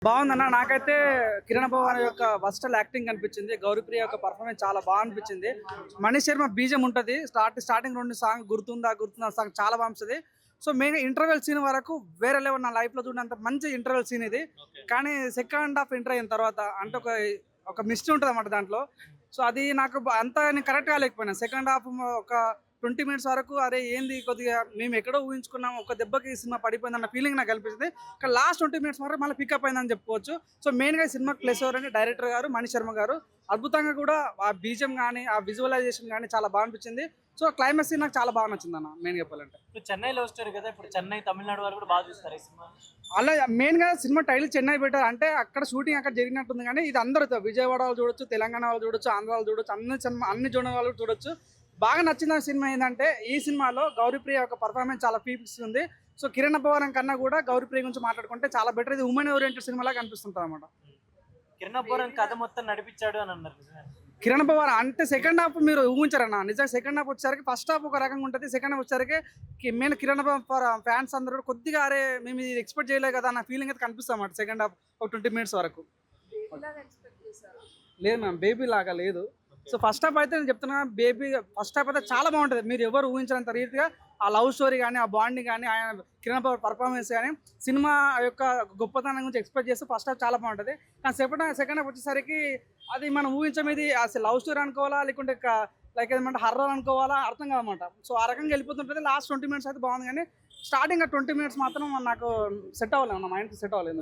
బాగుందన్న. నాకైతే కిరణ్ భగవాన్ యొక్క వర్స్టల్ యాక్టింగ్ కనిపించింది. గౌరీప్రియ యొక్క పర్ఫార్మెన్స్ చాలా బాగా అనిపించింది. మనీష్ శర్మ బీజం ఉంటుంది. స్టార్టింగ్ 2 సాంగ్ గుర్తుందా సాంగ్ చాలా బాగుంటుంది. సో మెయిన్ ఇంటర్వెల్ సీన్ వరకు వేరే లెవెల్. నా లైఫ్ లో చూడంత మంచి ఇంటర్వెల్ సీన్ ఇది. కానీ సెకండ్ హాఫ్ ఎంటర్ అయిన తర్వాత అంటే ఒక మిస్టేక్ ఉంటుంది అన్నమాట దాంట్లో. సో అది నాకు అంత కరెక్ట్ కాలేకపోయినా. సెకండ్ హాఫ్ ఒక 20 మినిట్స్ వరకు అరే ఏంది కొద్దిగా మేము ఎక్కడో ఊహించుకున్నాం, ఒక దెబ్బకి సినిమా పడిపోయింది అన్న ఫీలింగ్ నాకు కనిపిస్తుంది. కానీ లాస్ట్ 20 మినిట్స్ వరకు మళ్ళీ పికప్ అయిందని చెప్పుకోవచ్చు. సో మెయిన్గా ఈ సినిమాకి ప్లస్ ఎవరంటే డైరెక్టర్ గారు మనీష్ శర్మ గారు. అద్భుతంగా కూడా ఆ బీజం కానీ ఆ విజువలైజేషన్ కానీ చాలా బాగా అనిపించింది. సో క్లైమాక్స్ నాకు చాలా బాగా నచ్చింది అన్న మెయిన్ చెప్పాలంటే. ఇప్పుడు చెన్నై లవ్ స్టోరీ కదా, ఇప్పుడు చెన్నై తమిళనాడు వాళ్ళు కూడా బాగా చూస్తారు ఈ సినిమా. అలా మెయిన్గా సినిమా టైటిల్ చెన్నై పెట్టారు అంటే అక్కడ షూటింగ్ అక్కడ జరిగినట్టుంది. కానీ ఇది అందరూ విజయవాడ వాళ్ళు చూడొచ్చు, తెలంగాణ వాళ్ళు చూడొచ్చు, ఆంధ్ర వాళ్ళు చూడొచ్చు, అన్ని జోన్ వాళ్ళు చూడొచ్చు. బాగా నచ్చిన సినిమా ఏంటంటే ఈ సినిమాలో గౌరీప్రియ యొక్క పర్ఫార్మెన్స్ చాలా పీక్స్ ఉంది. సో కిరణ్ భగవాన్ కన్నా కూడా గౌరీప్రియ గురించి మాట్లాడుకుంటే చాలా బెటర్. ఇది ఉమెన్ ఓరియంటెడ్ సినిమాలా కనిపిస్తుంటుంది అనమాట. కిరణ్ భగవాన్ కథ మొత్తం నడిపించాడు అని అన్నారు. కిరణ్ భగవాన్ అంటే సెకండ్ హాఫ్ మీరు ఊహించారన్న. నిజంగా సెకండ్ హాఫ్ వచ్చేసరికి ఫస్ట్ హాఫ్ ఒక రకంగా ఉంటుంది. సెకండ్ హాఫ్ వచ్చేసరికి మెయిన్ కిరణ్ భగవాన్ ఫ్యాన్స్ అందరూ కూడా కొద్దిగా అరే మేము ఇది ఎక్స్పెక్ట్ చేయలేదు కదా అన్న ఫీలింగ్ అయితే కనిపిస్తుంది అన్నమాట సెకండ్ హాఫ్ ఒక 20 మినిట్స్ వరకు. లేదు మ్యామ్, బేబీ లాగా లేదు. సో ఫస్ట్ హాఫ్ అయితే నేను చెప్తున్నా, బేబీ ఫస్ట్ హాఫ్ అయితే చాలా బాగుంటుంది. మీరు ఎవరు ఊహించినంత రీతిగా ఆ లవ్ స్టోరీ కానీ ఆ బాండింగ్ కానీ ఆయన కిరణ్ పర్ఫార్మెన్స్ కానీ సినిమా యొక్క గొప్పతనం గురించి ఎక్స్పెక్ట్ చేస్తే ఫస్ట్ హాఫ్ చాలా బాగుంటుంది. కానీ సెకండ్ హాఫ్ వచ్చేసరికి అది మనం ఊహించమేది అసలు లవ్ స్టోరీ అనుకోవాలా లేకుంటే లైక్ ఏమంటే హర్రర్ అనుకోవాలా అర్థం కాదన్నమాట. సో ఆ రకంగా వెళ్ళిపోతుంటుంది. లాస్ట్ 20 మినిట్స్ అయితే బాగుంది. కానీ స్టార్టింగ్ 20 మినిట్స్ మాత్రం నాకు సెట్ అవ్వలేదు, నా మైండ్కి సెట్ అవ్వలేదు.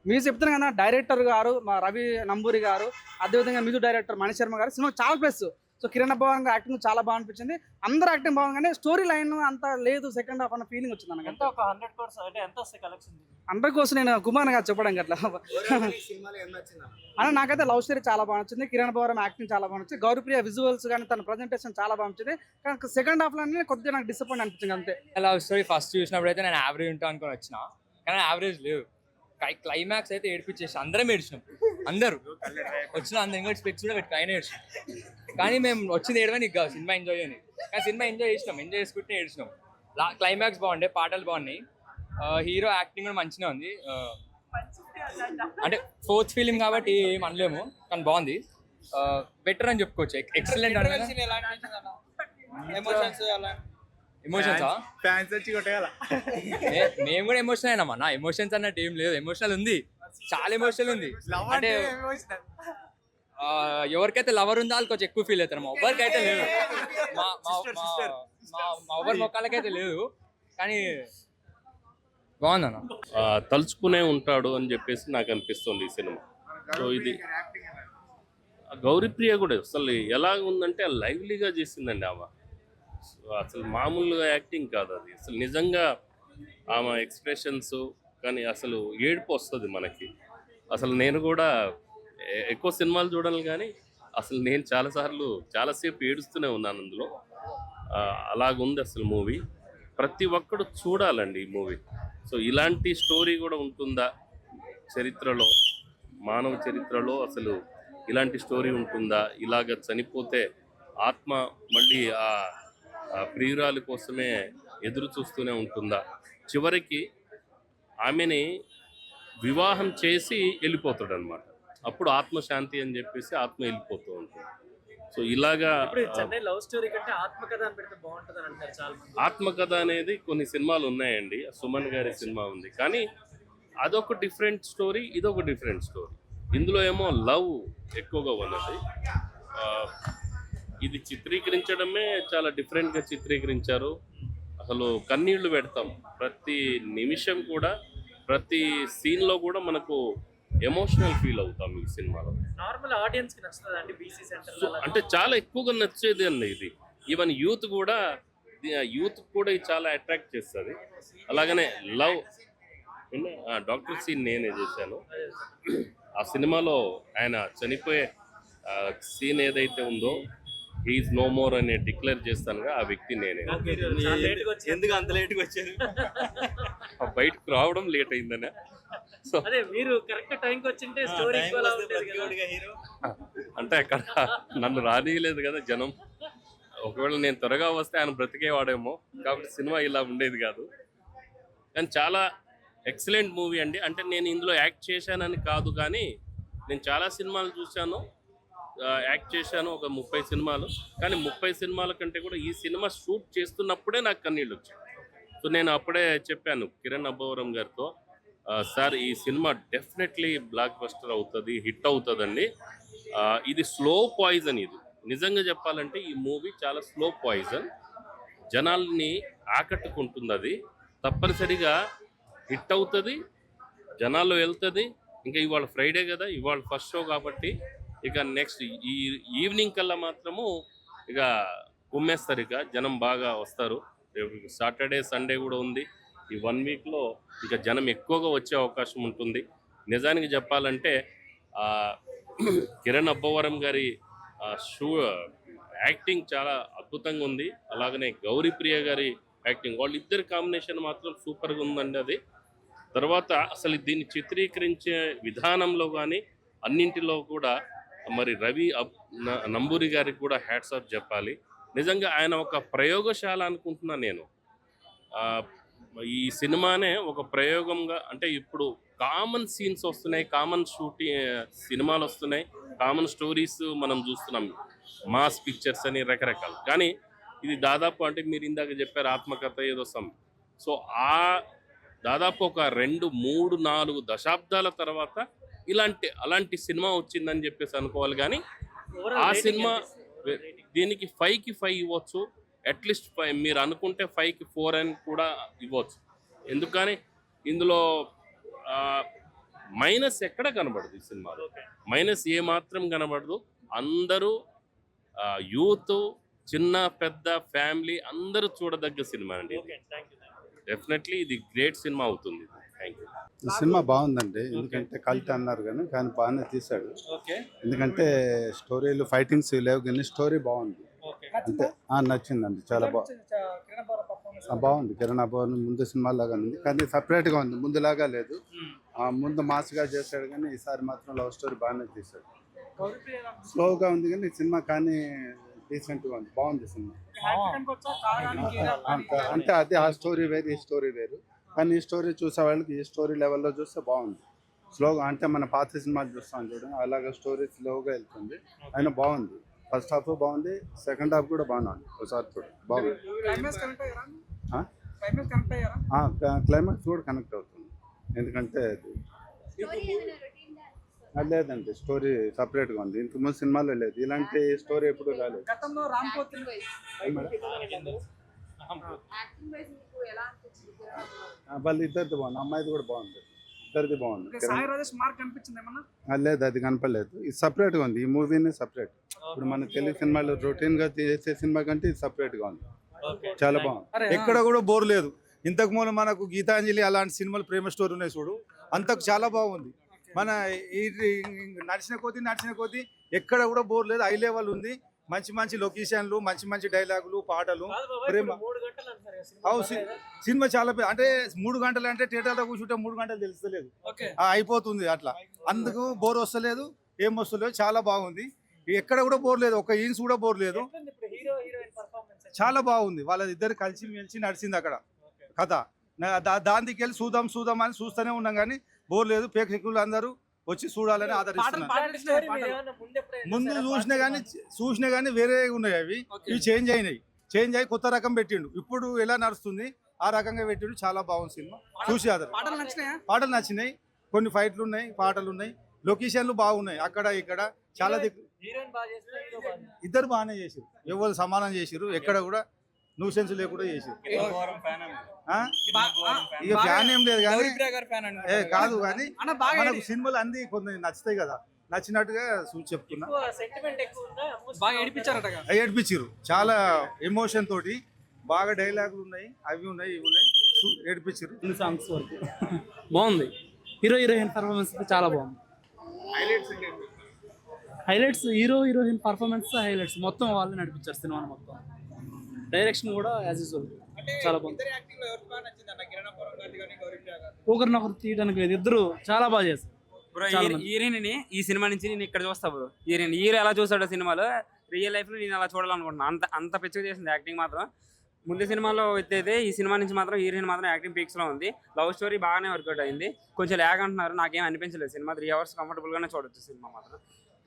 మీరు చెప్తున్నారు కదా, డైరెక్టర్ గారు మా రవి నంబూరి గారు, అదేవిధంగా మ్యూజిక్ డైరెక్టర్ మనీష్ శర్మ గారు సినిమా చాలా ప్లస్. సో కిరణ్ భగవాన్ యాక్టింగ్ చాలా బాగా అనిపించింది. అందరూ యాక్టింగ్ బాగుంది కానీ స్టోరీ లైన్ అంత లేదు సెకండ్ హాఫ్ అన్న ఫీలింగ్ వచ్చింది నాకు. ఎంత ఒక 100 crores అంటే ఎంత వస్తాయి కలెక్షన్? 100 కోసం నేను కుమార్ గారు చెప్పడానికి అట్లా అన్న. నాకైతే లవ్ స్టోరీ చాలా బాగా నచ్చింది. కిరణ్ భగవాన్ యాక్టింగ్ చాలా బాగా నచ్చింది. గౌరీప్రియ విజువల్స్ కానీ తన ప్రజెంటేషన్ చాలా బాగా నచ్చింది. కానీ సెకండ్ హాఫ్ లోనే కొద్దిగా నాకు డిసప్పాయింట్ అనిపించింది అంతే. లవ్ స్టోరీ ఫస్ట్ చూసినప్పుడు అయితే నేను యావరేజ్ ఉంటా అనుకుని వచ్చిన, కానీ యావరేజ్ లేవు. క్లైమాక్స్ అయితే ఏడిపించేసి అందరం ఏడ్చినాం. అందరూ వచ్చిన అందరం ఇంకోటి స్పెక్స్ కూడా పెట్టుకుని ఆయన ఏడ్చినాం. కానీ మేము వచ్చింది ఏడవని నీకు కాదు, సినిమా ఎంజాయ్ అని. కానీ సినిమా ఎంజాయ్ చేసుకుంటే ఏడ్చినాం. క్లైమాక్స్ బాగుండే, పాటలు బాగున్నాయి, హీరో యాక్టింగ్ కూడా మంచిగా ఉంది. అంటే 4th ఫిలిం కాబట్టి ఏం అనలేము, కానీ బాగుంది. బెటర్ అని చెప్పుకోవచ్చు. ఎక్సలెంట్ అంటే ఎమోషన్సా ఫ్యాన్స్ వచ్చి కొట్టగల మేము కూడా ఎమోషనల్ అయినామా. నా ఎమోషన్స్ అన్నట్టు ఏం లేదు, ఎమోషనల్ ఉంది, చాలా ఎమోషనల్ ఉంది. అంటే ఎవరికైతే లవర్ ఉందో వాళ్ళకి కొంచెం ఎక్కువ ఫీల్ అవుతారు. మా ఎవరికైతే లేదు, మా ఎవరి మొక్కలకైతే లేదు. కానీ బాగుందన్న. తలుచుకునే ఉంటాడు అని చెప్పేసి నాకు అనిపిస్తుంది ఈ సినిమా. సో ఇది గౌరీప్రియ కూడా అసలు ఎలా ఉందంటే లైవ్లీగా చేసిందండి ఆమె. అసలు మామూలుగా యాక్టింగ్ కాదు అది, అసలు నిజంగా ఆమె ఎక్స్ప్రెషన్స్ కానీ అసలు ఏడుపు వస్తుంది మనకి. అసలు నేను కూడా ఎక్కువ సినిమాలు చూడాలి కానీ అసలు నేను చాలాసేపు ఏడుస్తూనే ఉన్నాను అందులో. అలాగుంది అసలు మూవీ. ప్రతి ఒక్కడు చూడాలండి ఈ మూవీ. సో ఇలాంటి స్టోరీ కూడా ఉంటుందా చరిత్రలో, మానవ చరిత్రలో అసలు ఇలాంటి స్టోరీ ఉంటుందా? ఇలాగ చనిపోతే ఆత్మ మళ్ళీ ఆ ప్రియురాలి కోసమే ఎదురు చూస్తూనే ఉంటుందా? చివరికి ఆమెని వివాహం చేసి వెళ్ళిపోతాడు అనమాట. అప్పుడు ఆత్మశాంతి అని చెప్పేసి ఆత్మ వెళ్ళిపోతూ ఉంటుంది. సో ఇలాగా లవ్ స్టోరీ కంటే ఆత్మకథ అని పెడితే బాగుంటుంది అంటారు చాలా. ఆత్మకథ అనేది కొన్ని సినిమాలు ఉన్నాయండి, సుమన్ గారి సినిమా ఉంది, కానీ అదొక డిఫరెంట్ స్టోరీ, ఇదొక డిఫరెంట్ స్టోరీ. ఇందులో ఏమో లవ్ ఎక్కువగా ఉన్నది. ఇది చిత్రీకరించడమే చాలా డిఫరెంట్గా చిత్రీకరించారు. అసలు కన్నీళ్లు పెడతాం ప్రతి నిమిషం కూడా, ప్రతి సీన్లో కూడా మనకు ఎమోషనల్ ఫీల్ అవుతాం ఈ సినిమాలో. నార్మల్ ఆడియన్స్ కి నచ్చుతుందండి బీసీ సెంటర్ అంటే చాలా ఎక్కువగా నచ్చేది అండి ఇది. ఈవెన్ యూత్ కూడా ఇది చాలా అట్రాక్ట్ చేస్తుంది. అలాగనే లవ్ డాక్టర్ సీన్ నేనే చేశాను. ఆ సినిమాలో ఆయన చనిపోయే సీన్ ఏదైతే ఉందో, హీఈస్ నో మోర్ అని డిక్లేర్ చేస్తానుగా ఆ వ్యక్తి నేనే. ఎందుకు అంత లేట్గా వచ్చారు? బయటకు రావడం లేట్ అయిందనే. సో అదే మీరు కరెక్ట్ టైంకి వచ్చింటే స్టోరీ అంటే అక్కడ నన్ను రానియలేదు కదా జనం. ఒకవేళ నేను త్వరగా వస్తే ఆయన బ్రతికేవాడేమో, కాబట్టి సినిమా ఇలా ఉండేది కాదు. కానీ చాలా ఎక్సలెంట్ మూవీ అండి. అంటే నేను ఇందులో యాక్ట్ చేశానని కాదు, కానీ నేను చాలా సినిమాలు చూశాను, యాక్ట్ చేశాను ఒక 30 సినిమాలు. కానీ 30 సినిమాల కంటే కూడా ఈ సినిమా షూట్ చేస్తున్నప్పుడే నాకు కన్నీళ్ళు వచ్చాయి. సో నేను అప్పుడే చెప్పాను కిరణ్ అబ్బవరం గారితో, సార్ ఈ సినిమా డెఫినెట్లీ బ్లాక్ బస్టర్ అవుతుంది, హిట్ అవుతుందండి. ఇది స్లో పాయిజన్. ఇది నిజంగా చెప్పాలంటే ఈ మూవీ చాలా స్లో పాయిజన్, జనాల్ని ఆకట్టుకుంటుంది. అది తప్పనిసరిగా హిట్ అవుతుంది, జనాల్లో వెళ్తుంది. ఇంకా ఇవాళ ఫ్రైడే కదా, ఇవాళ ఫస్ట్ షో కాబట్టి ఇక నెక్స్ట్ ఈ ఈవినింగ్ కల్లా మాత్రము ఇక కుమ్మేస్తారు, ఇక జనం బాగా వస్తారు. రేపు సాటర్డే సండే కూడా ఉంది. ఈ 1 వీక్లో ఇక జనం ఎక్కువగా వచ్చే అవకాశం ఉంటుంది. నిజానికి చెప్పాలంటే కిరణ్ అబ్బవరం గారి యాక్టింగ్ చాలా అద్భుతంగా ఉంది. అలాగనే గౌరీప్రియ గారి యాక్టింగ్, వాళ్ళిద్దరి కాంబినేషన్ మాత్రం సూపర్గా ఉందండి. అది తర్వాత అసలు దీన్ని చిత్రీకరించే విధానంలో కానీ అన్నింటిలో కూడా మరి రవి నంబూరి గారికి కూడా హ్యాట్స్ ఆఫ్ చెప్పాలి. నిజంగా ఆయన ఒక ప్రయోగశాల అనుకుంటున్నాను నేను. ఈ సినిమానే ఒక ప్రయోగంగా, అంటే ఇప్పుడు కామన్ సీన్స్ వస్తున్నాయి, కామన్ సినిమాలు వస్తున్నాయి, కామన్ స్టోరీస్ మనం చూస్తున్నాం, మాస్ పిక్చర్స్ అని రకరకాలు. కానీ ఇది దాదాపు అంటే మీరు ఇందాక చెప్పారు ఆత్మకథ ఏదో సో దాదాపు ఒక 2, 3, 4 దశాబ్దాల తర్వాత అలాంటి సినిమా వచ్చిందని చెప్పేసి అనుకోవాలి. కానీ ఆ సినిమా దీనికి 5కి 5 ఇవ్వచ్చు, అట్లీస్ట్ 5 మీరు అనుకుంటే 5కి 4 అని కూడా ఇవ్వచ్చు. ఎందుకని ఇందులో మైనస్ ఎక్కడ కనబడదు, ఈ సినిమాలో మైనస్ ఏ మాత్రం కనబడదు. అందరూ యూత్, చిన్న పెద్ద ఫ్యామిలీ అందరూ చూడదగ్గ సినిమా అండి. డెఫినెట్లీ ఇది గ్రేట్ సినిమా అవుతుంది. Thank you. ఈ సినిమా బాగుందండి, ఎందుకంటే కల్ట్ అన్నారు కానీ బాగానే తీశాడు. ఎందుకంటే స్టోరీలు ఫైటింగ్స్ లేవు కానీ స్టోరీ బాగుంది. అంతే నచ్చిందండి, చాలా బాగుంది. కిరణ్ అబ్బవరం ముందు సినిమా లాగా ఉంది, కానీ సపరేట్గా ఉంది, ముందులాగా లేదు. ముందు మాస్గా చేశాడు, కానీ ఈసారి మాత్రం లవ్ స్టోరీ బాగానే తీశాడు. స్లోగా ఉంది కానీ సినిమా కానీ డీసెంట్గా ఉంది, బాగుంది సినిమా. అంటే అదే ఆ స్టోరీ వేరు, ఈ స్టోరీ వేరు. కానీ ఈ స్టోరీ చూసే వాళ్ళకి ఈ స్టోరీ లెవెల్లో చూస్తే బాగుంది. స్లోగా అంటే మన పాత సినిమాలు చూస్తాం చూడండి, అలాగే స్టోరీ స్లోగా వెళ్తుంది. అయినా బాగుంది. ఫస్ట్ హాఫ్ బాగుంది, సెకండ్ హాఫ్ కూడా బాగానే ఉంది. ఒకసారి చూడండి, బాగుంది. క్లైమాక్స్ కూడా కనెక్ట్ అవుతుంది. ఎందుకంటే లేదండి, స్టోరీ సపరేట్గా ఉంది. ఇంతకుముందు సినిమాలో లేదు, ఇలాంటి స్టోరీ ఎప్పుడు రాలేదు. వాళ్ళు ఇద్దరిది బాగుంది, అమ్మాయిది కూడా బాగుంది, ఇద్దరిది బాగుంది. లేదు, అది కనపడలేదు. ఇది సపరేట్గా ఉంది, ఈ మూవీని సపరేట్. ఇప్పుడు మన తెలుగు సినిమాలు రొటీన్గా చేసే సినిమా కంటే ఇది సపరేట్గా ఉంది, చాలా బాగుంది. ఎక్కడ కూడా బోర్ లేదు. ఇంతకు ముందు మనకు గీతాంజలి అలాంటి సినిమాలు ప్రేమ స్టోరీ ఉన్నాయి చూడు, అంతకు చాలా బాగుంది. మన నడిచిన కొద్దీ ఎక్కడ కూడా బోర్ లేదు, హై లెవెల్ ఉంది. మంచి లొకేషన్లు, మంచి డైలాగులు, పాటలు, ప్రేమ. సినిమా చాలా అంటే 3 గంటలు అంటే థియేటర్లో కూర్చుంటే 3 గంటలు తెలుస్తలేదు, అయిపోతుంది అట్లా. అందుకు బోర్ వస్తలేదు, ఏం వస్తలేదు, చాలా బాగుంది. ఎక్కడ కూడా బోర్ లేదు, ఒక ఈన్స్ కూడా బోర్ లేదు, చాలా బాగుంది. వాళ్ళ ఇద్దరు కలిసి నడిచింది అక్కడ కథ. దానికి వెళ్ళి చూద్దాం అని చూస్తూనే ఉన్నాం, కానీ బోర్ లేదు. ప్రేక్షకులు అందరూ వచ్చి చూడాలని ఆదరిస్తున్నారు. ముందు చూసినా కానీ వేరే ఉన్నాయి, అవి ఇవి చేంజ్ అయ్యి కొత్త రకం పెట్టిండు. ఇప్పుడు ఎలా నడుస్తుంది ఆ రకంగా పెట్టిండు, చాలా బాగుంది సినిమా. చూసి పాటలు నచ్చినాయి, కొన్ని ఫైట్లు ఉన్నాయి, పాటలు ఉన్నాయి, లొకేషన్లు బాగున్నాయి. అక్కడ ఇక్కడ చాలా ఇద్దరు బాగానే చేసారు, ఎవరు సమానం చేసారు, ఎక్కడ కూడా న్యూసెన్స్ లేకుండా చేసారు. ఇక ఫ్యాన్ ఏం లేదు కానీ కాదు, కానీ మనకు సినిమాలు అన్ని కొన్ని నచ్చుతాయి కదా, నచ్చినట్టుగా చెప్తున్నా. ఏడిపించారు, చాలా ఎమోషన్ తోటి, బాగా డైలాగులు ఉన్నాయి, అవి ఉన్నాయి, ఇవి ఉన్నాయి, ఏడిపించారు. సాంగ్స్ వరకు బాగుంది. హీరోయిన్ పర్ఫార్మెన్స్ చాలా బాగుంది. హైలైట్స్ హీరోయిన్ పర్ఫార్మెన్స్ హైలైట్స్ మొత్తం వాళ్ళు నడిపించారు సినిమా మొత్తం. డైరెక్షన్ కూడా యాజ్ యూజువల్ చాలా బాగుంది. ఒకరినొకరు తీయడానికి లేదు, ఇద్దరు చాలా బాగా చేస్తారు. హీరోయిన్ ఈ సినిమా నుంచి నేను ఇక్కడ చూస్తా బ్రో. హీరో ఎలా చూసాడో సినిమాలో రియల్ లైఫ్ లో నేను అలా చూడాలనుకుంటున్నాను. అంత పిక్చర్ చేసింది యాక్టింగ్ మాత్రం. ముందు సినిమాలో అయితే ఈ సినిమా నుంచి మాత్రం హీరోయిన్ మాత్రం యాక్టింగ్ పీక్స్లో ఉంది. లవ్ స్టోరీ బాగానే వర్కౌట్ అయింది. కొంచెం ల్యాగ్ అంటున్నారు, నాకేం అనిపించలేదు. సినిమా 3 hours కంఫర్టబుల్గానే చూడొచ్చు. సినిమా మాత్రం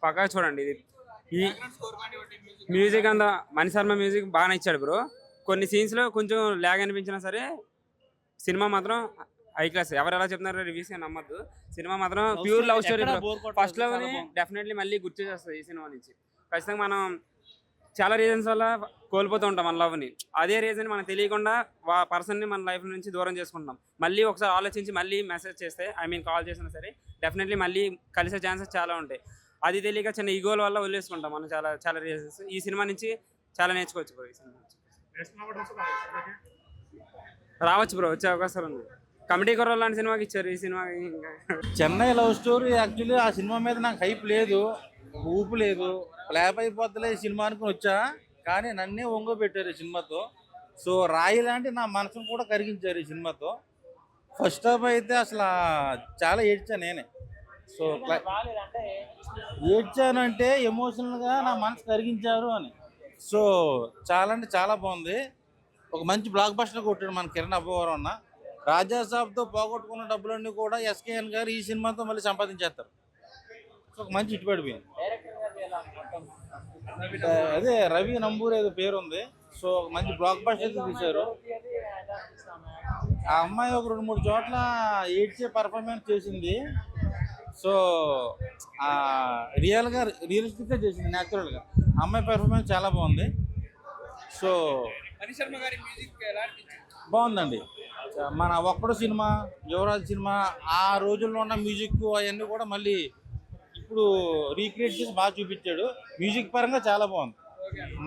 పక్కా చూడండి. ఇది ఈ మ్యూజిక్ అంతా మణిశర్మ మ్యూజిక్ బాగానే ఇచ్చాడు బ్రో. కొన్ని సీన్స్లో కొంచెం ల్యాగ్ అనిపించినా సరే సినిమా మాత్రం హై క్లాస్. ఎవరు ఎలా చెప్తున్నారో రివ్యూస్ నమ్మద్దు. సినిమా మాత్రం pure love story. First love ని డెఫినెట్లీ మళ్ళీ గుర్తు చేస్తుంది ఈ సినిమా నుంచి. ఖచ్చితంగా మనం చాలా రీజన్స్ వల్ల కోల్పోతూ ఉంటాం మన లవ్ని. అదే రీజన్ మనకు తెలియకుండా పర్సన్ని మన లైఫ్ నుంచి దూరం చేసుకుంటాం. మళ్ళీ ఒకసారి ఆలోచించి మళ్ళీ మెసేజ్ చేస్తే, కాల్ చేసినా సరే డెఫినెట్లీ మళ్ళీ కలిసే ఛాన్సెస్ చాలా ఉంటాయి. అది తెలియక చిన్న ఈగోల వల్ల వదిలేసుకుంటాం మనం చాలా చాలా రీజన్స్. ఈ సినిమా నుంచి చాలా నేర్చుకోవచ్చు బ్రో. ఈ సినిమా నుంచి రావచ్చు బ్రో, వచ్చే అవకాశాలు ఉంది. కమిటీ కుర్ర లాంటి సినిమాకి ఇచ్చారు ఈ cinema. Chennai love story actually ఆ సినిమా మీద నాకు హైప్ లేదు, ఊపు లేదు. ఫ్లాప్ అయిపోతలే ఈ సినిమా అనుకుని వచ్చా, కానీ నన్నే ఒంగోబెట్టారు ఈ సినిమాతో. సో రాయి లాంటి నా మనసును కూడా కరిగించారు ఈ సినిమాతో. ఫస్ట్ హాఫ్ అయితే అసలు చాలా ఏడ్చాను నేనే. సో ఏడ్చానంటే ఎమోషనల్గా నా మనసు కరిగించారు అని. సో చాలా అంటే చాలా బాగుంది. ఒక మంచి బ్లాక్ బస్టర్ కొట్టాడు మన కిరణ్ అబ్బవరం అన్న. రాజాసాబ్తో పోగొట్టుకున్న డబ్బులన్నీ కూడా ఎస్కేఎన్ గారు ఈ సినిమాతో మళ్ళీ సంపాదించేస్తారు. సో ఒక మంచి హిట్ పడిపోయింది. అదే రవి నంబూర్ ఏదో పేరు ఉంది. సో ఒక మంచి బ్లాక్ బస్టర్ తీశారు. ఆ అమ్మాయి ఒక 2-3 చోట్ల ఏడ్చే పర్ఫార్మెన్స్ చేసింది. సో రియలిస్టిక్గా చేసింది, న్యాచురల్గా. అమ్మాయి పర్ఫార్మెన్స్ చాలా బాగుంది. సో బాగుందండి. మన ఒక్కడు సినిమా, యువరాజ్ సినిమా, ఆ రోజుల్లో ఉన్న మ్యూజిక్ అవన్నీ కూడా మళ్ళీ ఇప్పుడు రీక్రియేట్ చేసి బాగా చూపించాడు. మ్యూజిక్ పరంగా చాలా బాగుంది.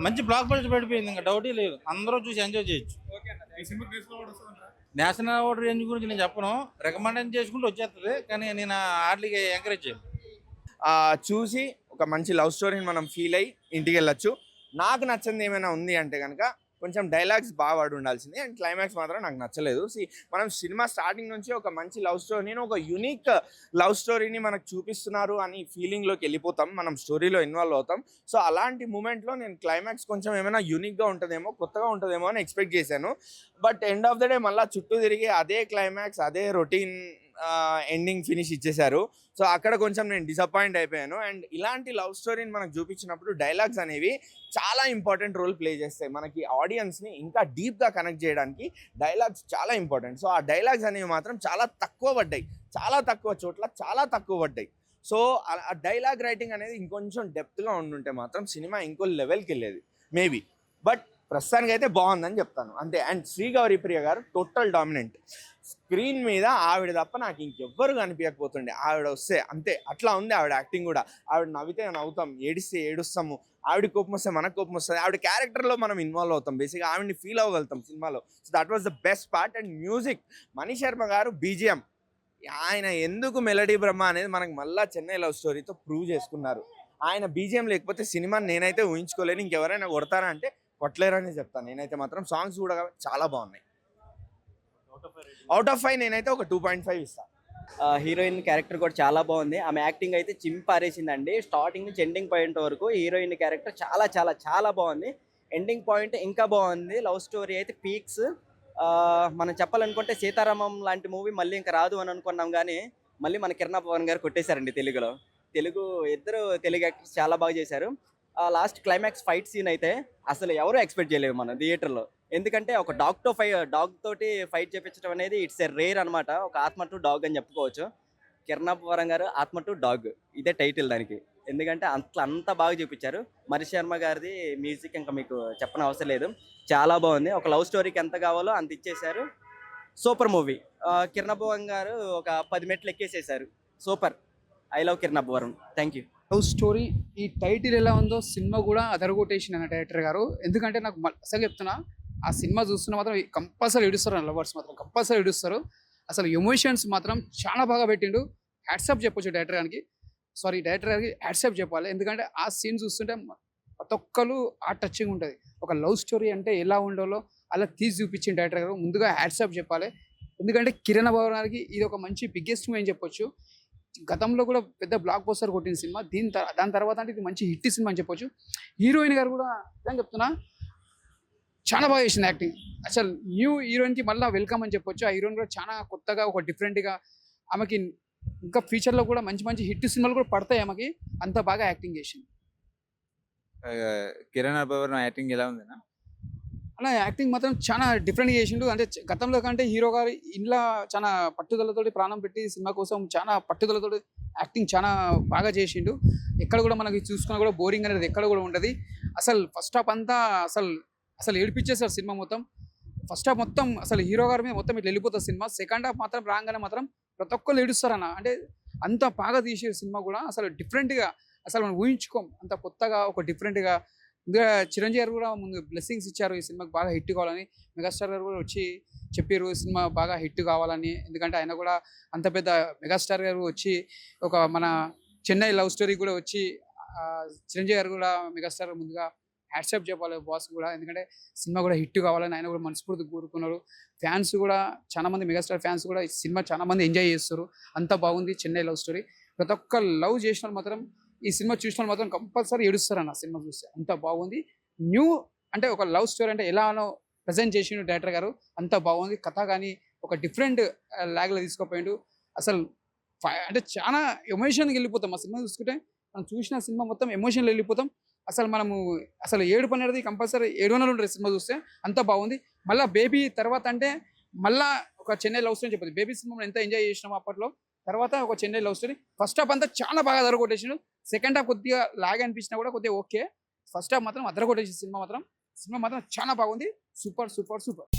మంచి బ్లాక్ బస్టర్ పడిపోయింది, ఇంకా డౌటే లేదు. అందరూ చూసి ఎంజాయ్ చేయొచ్చు. నేషనల్ అవార్డు రేంజ్ గురించి నేను చెప్పను, రికమెండ్ చేసుకుంటూ వచ్చేస్తుంది, కానీ నేను హార్డ్లీగా ఎంకరేజ్ చేయను. చూసి ఒక మంచి లవ్ స్టోరీని మనం ఫీల్ అయ్యి ఇంటికి వెళ్ళొచ్చు. నాకు నచ్చింది ఏమైనా ఉంది అంటే కనుక కొంచెం డైలాగ్స్ బాగా వాడి ఉండాల్సింది, అండ్ క్లైమాక్స్ మాత్రం నాకు నచ్చలేదు. మనం సినిమా స్టార్టింగ్ నుంచి ఒక మంచి లవ్ స్టోరీని, ఒక యూనిక్ లవ్ స్టోరీని మనకు చూపిస్తున్నారు అని ఫీలింగ్లోకి వెళ్ళిపోతాం, మనం స్టోరీలో ఇన్వాల్వ్ అవుతాం. సో అలాంటి మూమెంట్లో నేను క్లైమాక్స్ కొంచెం ఏమైనా యూనిక్గా ఉంటుందేమో, కొత్తగా ఉంటుందేమో అని ఎక్స్పెక్ట్ చేశాను. But end of the day మళ్ళీ చుట్టూ తిరిగి అదే క్లైమాక్స్, అదే రొటీన్ ఎండింగ్ ఫినిష్ ఇచ్చేశారు. సో అక్కడ కొంచెం నేను డిసప్పాయింట్ అయిపోయాను. అండ్ ఇలాంటి లవ్ స్టోరీని మనకు చూపించినప్పుడు డైలాగ్స్ అనేవి చాలా ఇంపార్టెంట్ రోల్ ప్లే చేస్తాయి. మనకి ఆడియన్స్ని ఇంకా డీప్గా కనెక్ట్ చేయడానికి డైలాగ్స్ చాలా ఇంపార్టెంట్. సో ఆ డైలాగ్స్ అనేవి మాత్రం చాలా తక్కువ పడ్డాయి, చాలా తక్కువ చోట్ల చాలా తక్కువ పడ్డాయి. సో ఆ డైలాగ్ రైటింగ్ అనేది ఇంకొంచెం డెప్త్గా ఉండుంటే మాత్రం సినిమా ఇంకో లెవెల్కి వెళ్ళేది మేబీ. బట్ ప్రస్తుతానికి అయితే బాగుందని చెప్తాను అంతే. అండ్ శ్రీగౌరిప్రియ గారు టోటల్ డామినెంట్. స్క్రీన్ మీద ఆవిడ తప్ప నాకు ఇంకెవ్వరు కనిపించకపోతుండే. ఆవిడ వస్తే అంతే, అట్లా ఉంది ఆవిడ యాక్టింగ్ కూడా. ఆవిడ నవ్వితే నవ్వుతాం, ఏడిస్తే ఏడుస్తాము, ఆవిడ కోపం వస్తే మనకు కోపం వస్తుంది. ఆవిడ క్యారెక్టర్లో మనం ఇన్వాల్వ్ అవుతాం, బేసిక్గా ఆవిడని ఫీల్ అవ్వగలుగుతాం సినిమాలో. So that was the best part. And music, Manisharma garu BGM, ఆయన ఎందుకు మెలడీ బ్రహ్మ అనేది మనకు మళ్ళీ చెన్నై లవ్ స్టోరీతో ప్రూవ్ చేసుకున్నారు. ఆయన బీజిఎం లేకపోతే సినిమాని నేనైతే ఊహించుకోలేను. ఇంకెవరైనా కొడతారా అంటే కొట్టలేరని చెప్తాను. నేనైతే మాత్రం సాంగ్స్ కూడా చాలా బాగున్నాయి. అవుట్ ఆఫ్ 5 నేనైతే ఒక 2.5 ఇస్తాను. హీరోయిన్ క్యారెక్టర్ కూడా చాలా బాగుంది. ఆమె యాక్టింగ్ అయితే చింపారేసిందండి. స్టార్టింగ్ నుంచి ఎండింగ్ పాయింట్ వరకు హీరోయిన్ క్యారెక్టర్ చాలా చాలా చాలా బాగుంది. ఎండింగ్ పాయింట్ ఇంకా బాగుంది. లవ్ స్టోరీ అయితే పీక్స్. మనం చెప్పాలనుకుంటే సీతారామం లాంటి మూవీ మళ్ళీ ఇంకా రాదు అని అనుకున్నాం, కానీ మళ్ళీ మన కిరణ్ పవన్ గారు కొట్టేశారండి తెలుగులో. ఇద్దరు తెలుగు యాక్టర్స్ చాలా బాగా చేశారు. లాస్ట్ క్లైమాక్స్ ఫైట్ సీన్ అయితే అసలు ఎవరు ఎక్స్పెక్ట్ చేయలేము మన థియేటర్లో. ఎందుకంటే ఒక డాగ్ తోటి ఫైట్ చేపించడం అనేది ఇట్స్ ఎ రేర్ అనమాట. ఒక ఆత్మ టు డాగ్ అని చెప్పుకోవచ్చు. కిరణ్ పవన్ గారు ఆత్మ టు డాగ్, ఇదే టైటిల్ దానికి. ఎందుకంటే అంత బాగా చూపించారు. మణిశర్మ గారిది మ్యూజిక్ ఇంకా మీకు చెప్పని అవసరం లేదు, చాలా బాగుంది. ఒక లవ్ స్టోరీకి ఎంత కావాలో అంత ఇచ్చేశారు. Super movie. కిరణ్ పవన్ గారు ఒక 10 మెట్లు ఎక్కేసేశారు. Super. I love Kiran Pavan. Thank you. Love story ఈ టైటిల్ ఎలా ఉందో సినిమా కూడా అదరగొట్టేసిన డైరెక్టర్ గారు. ఎందుకంటే నాకు అసలు చెప్తున్నా, ఆ సినిమా చూస్తున్న మాత్రం కంపల్సరీ ఏడుస్తారు, లవర్స్ మాత్రం కంపల్సరీ ఏడుస్తారు. అసలు ఎమోషన్స్ మాత్రం చాలా బాగా పెట్టిండు. హ్యాట్సాప్ చెప్పొచ్చు డైరెక్టర్ గారికి, హ్యాట్సాప్ చెప్పాలి. ఎందుకంటే ఆ సీన్ చూస్తుంటే ప్రతి ఒక్కరు ఆ టచింగ్ ఉంటుంది. ఒక లవ్ స్టోరీ అంటే ఎలా ఉండాలో అలా తీసి చూపించిన డైరెక్టర్ గారు ముందుగా హ్యాట్సాప్ చెప్పాలి. ఎందుకంటే కిరణ్ పవన్ గారికి ఇది ఒక మంచి బిగ్గెస్ట్ మూవీ అని చెప్పొచ్చు. గతంలో కూడా పెద్ద బ్లాక్ బస్టర్ కొట్టిన సినిమా, దాని తర్వాత అంటే ఇది మంచి హిట్ సినిమా అని చెప్పొచ్చు. హీరోయిన్ గారు కూడా ఏం చెప్తున్నా, చాలా బాగా చేసింది యాక్టింగ్. అసలు న్యూ హీరోయిన్కి మళ్ళీ వెల్కమ్ అని చెప్పొచ్చు. ఆ హీరోయిన్ కూడా చాలా కొత్తగా ఒక డిఫరెంట్గా ఆమెకి ఇంకా ఫ్యూచర్లో కూడా మంచి మంచి హిట్ సినిమాలు కూడా పడతాయి ఆమెకి. అంత బాగా యాక్టింగ్ చేసింది. కిరణ్ అబ్బవరం యాక్టింగ్ ఎలా ఉందన్నా? అలా యాక్టింగ్ మాత్రం చాలా డిఫరెంట్గా చేసిండు. అంటే గతంలో కంటే హీరో గారు ఇంట్లో చాలా పట్టుదలతోటి ప్రాణం పెట్టి సినిమా కోసం చాలా పట్టుదలతోటి యాక్టింగ్ చాలా బాగా చేసిండు. ఎక్కడ కూడా మనకి చూసుకున్నా కూడా బోరింగ్ అనేది ఎక్కడ కూడా ఉండదు. అసలు ఫస్ట్ హాఫ్ అంతా అసలు ఏడిపించేసారు సినిమా మొత్తం. ఫస్ట్ హాఫ్ మొత్తం అసలు హీరో గారి మీద మొత్తం ఇట్లా వెళ్ళిపోతుంది సినిమా. సెకండ్ హాఫ్ మాత్రం రాగానే మాత్రం ప్రతి ఒక్కరు ఏడుస్తారన్న. అంటే అంత బాగా తీసే సినిమా కూడా అసలు డిఫరెంట్గా అసలు మనం ఊహించుకోం. అంత కొత్తగా ఒక డిఫరెంట్గా ఇంకా చిరంజీవి గారు కూడా ముందు బ్లెస్సింగ్స్ ఇచ్చారు ఈ సినిమాకి బాగా హిట్ కావాలని. మెగాస్టార్ గారు కూడా వచ్చి చెప్పారు ఈ సినిమా బాగా హిట్ కావాలని. ఎందుకంటే ఆయన కూడా అంత పెద్ద మెగాస్టార్ గారు వచ్చి ఒక మన చెన్నై లవ్ స్టోరీ కూడా వచ్చి చిరంజీవి గారు కూడా మెగాస్టార్ ముందుగా హ్యాట్సాప్ చెప్పాలి బాస్ కూడా. ఎందుకంటే సినిమా కూడా హిట్ కావాలని ఆయన కూడా మనస్ఫూర్తిగా కోరుకున్నారు. ఫ్యాన్స్ కూడా చాలా మంది మెగాస్టార్ ఫ్యాన్స్ కూడా ఈ సినిమా చాలా మంది ఎంజాయ్ చేస్తారు. అంత బాగుంది చెన్నై లవ్ స్టోరీ. ప్రతి ఒక్క లవ్ చేసిన మాత్రం ఈ సినిమా చూసిన మాత్రం కంపల్సరీ ఏడుస్తారన్న సినిమా చూస్తే. అంత బాగుంది. న్యూ అంటే ఒక లవ్ స్టోరీ అంటే ఎలానో ప్రజెంట్ చేసిండు డైరెక్టర్ గారు. అంత బాగుంది. కథ కానీ ఒక డిఫరెంట్ లాగ్లో తీసుకుపోయిండు. అసలు అంటే చాలా ఎమోషన్కి వెళ్ళిపోతాం ఆ సినిమా చూసుకుంటే. మనం చూసిన సినిమా మొత్తం ఎమోషన్లో వెళ్ళిపోతాం. అసలు ఏడుపు అనేది కంపల్సరీ 700 ఉంటుంది సినిమా చూస్తే. అంత బాగుంది. మళ్ళీ బేబీ తర్వాత అంటే మళ్ళీ ఒక చెన్నై లవ్ స్టోరీ చెప్పదు. బేబీ సినిమా ఎంత ఎంజాయ్ చేసినామో అప్పట్లో. తర్వాత ఒక Chennai love story. First half అంతా చాలా బాగా అదరగొట్టేసిండు. సెకండ్ హాఫ్ కొద్దిగా లాగ్ అనిపించినా కూడా కొద్దిగా ఓకే. ఫస్ట్ హాఫ్ మాత్రం అదరగొట్టేసి సినిమా మాత్రం చాలా బాగుంది. Super super super.